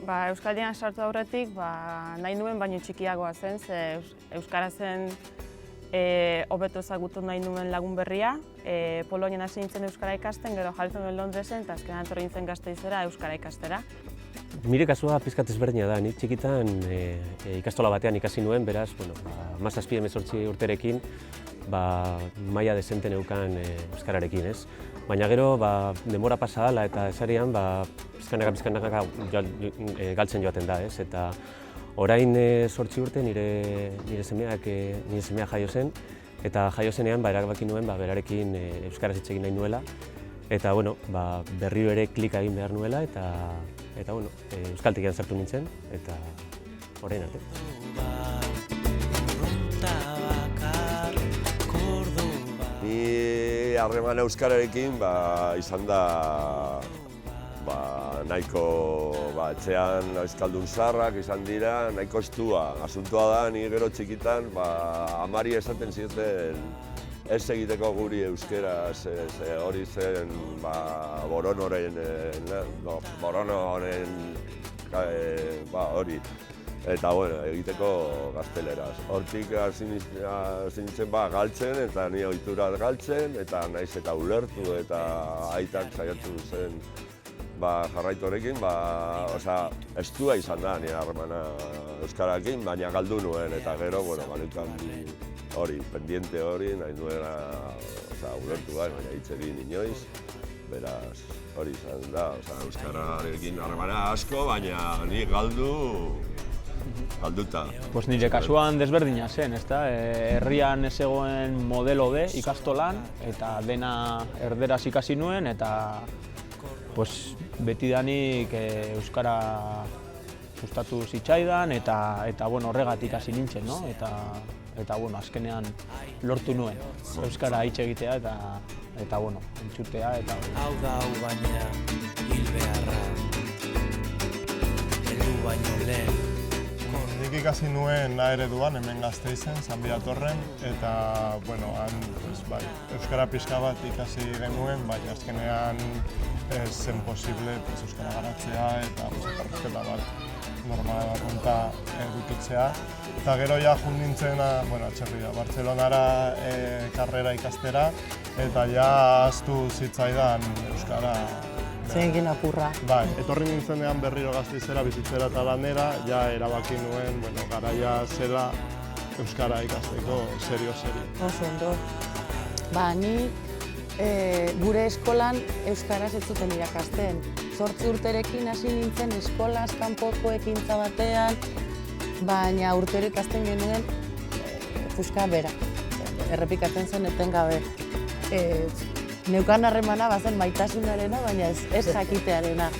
Euskaldian sartu aurretik nahi nuen baino txikiagoa zen, ze euskarazen hobeto ezagutu nahi nuen lagun berria. Polonian hasi nintzen euskara ikasten, gero jarri nuen Londresen, eta azkenean etorri nintzen Gasteizera euskara ikastera. Nire kasua pizkat ezberdina da, ni txikitan ikastola batean ikasi nuen, beraz, 17-18 urterekin maila dezente neukan euskararekin, ez? Baina gero, denbora pasa dela eta esarian, pizkanaka galtzen joaten da, ez? Eta orain 8 urte nire semea jaio zen, eta jaio zenean erabaki nuen berarekin euskaraz hitz egin nahi nuela, eta berriro ere klika egin behar nuela, eta euskaltegian sartu nintzen, eta orain arte. Ni harreman euskararekin izan da nahiko etxean euskaldun zaharrak izan dira, nahiko estua. Asuntoa da, ni gero txikitan amari esaten zioten ez egiteko guri euskaraz, hori zen Boronoren hori. Eta egiteko gazteleraz. Hortik hasi nintzen galtzen eta ni ohitura galtzen, eta naiz eta ulertu eta aitak saiatu zen jarraitu horrekin, estua izan da nire harremana euskararekin, baina galdu nuen eta gero, banukan hori, pendiente hori, nahi nuena ulertu baina hitz egin inoiz. Beraz, hori izan da, euskararekin harremana asko, baina ni galduta. Nire kasuan desberdina zen, ezta? Herrian ez zegoen modelo B ikastolan, eta dena erderaz ikasi nuen, eta betidanik euskara gustatu zitzaidan, eta horregatik hasi nintzen, no? Eta azkenean lortu nuen euskara hitz egitea, eta entzutea, eta... Hau da hau baina hil beharra, heldu baino lehen. Nik ikasi nuen A ereduan, hemen Gasteizen, San Bidatorren, eta euskara pixka bat ikasi genuen, baina azkenean ez zen posible euskara garatzea eta elkarrizketa bat normala konta edukitzea. Eta gero ja jun nintzen Bartzelonara karrera ikastera, eta ja ahaztu zitzaidan euskara. Zegin apurra. Etorri nintzenean berriro Gasteizera bizitzera eta lanera, ja erabaki nuen garaia zela euskara ikasteko serio. Oso ondo. Nik gure eskolan euskaraz ez zuten irakasten. 8 urterekin hasi nintzen eskolaz kanpoko ekintza batean, baina urtero ikasten genuen puska bera. Errepikatzen zen etengabe. Neukan harremana bazen maitasunarena, baina ez jakitearena.